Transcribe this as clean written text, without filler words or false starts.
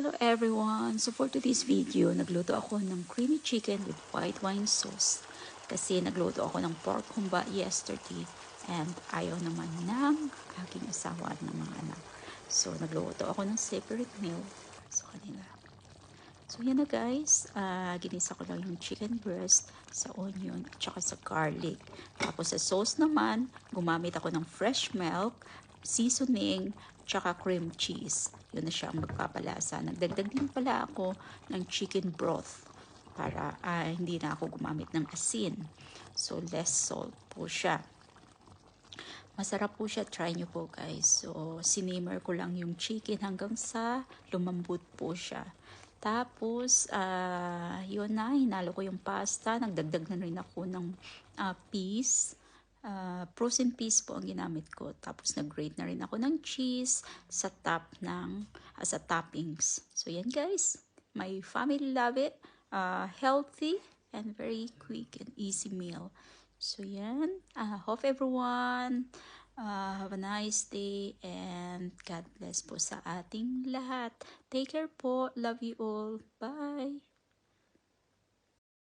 Hello everyone! So for today's video, nagluto ako ng creamy chicken with white wine sauce. Kasi nagluto ako ng pork humba yesterday and ayaw naman ng aking asawa at ng mga anak. So nagluto ako ng separate meal sa kanila. So yan na guys, ginisa ko lang yung chicken breast sa onion at saka sa garlic. Tapos sa sauce naman, gumamit ako ng fresh milk, seasoning, tsaka cream cheese. Yun na siya ang magpapalasa. Nagdagdag din pala ako ng chicken broth para hindi na ako gumamit ng asin. So less salt po siya. Masarap po siya. Try nyo po guys. So sinimmer ko lang yung chicken hanggang sa lumambot po siya. Tapos, yun na, hinalo ko yung pasta. Nagdagdag na rin ako ng peas. Frozen peas po ang ginamit ko. Tapos, nag-grate na rin ako ng cheese sa top ng, as a toppings. So, yan guys. My family love it. Healthy and very quick and easy meal. So, yan. Hope everyone have a nice day and God bless po sa ating lahat. Take care po. Love you all. Bye!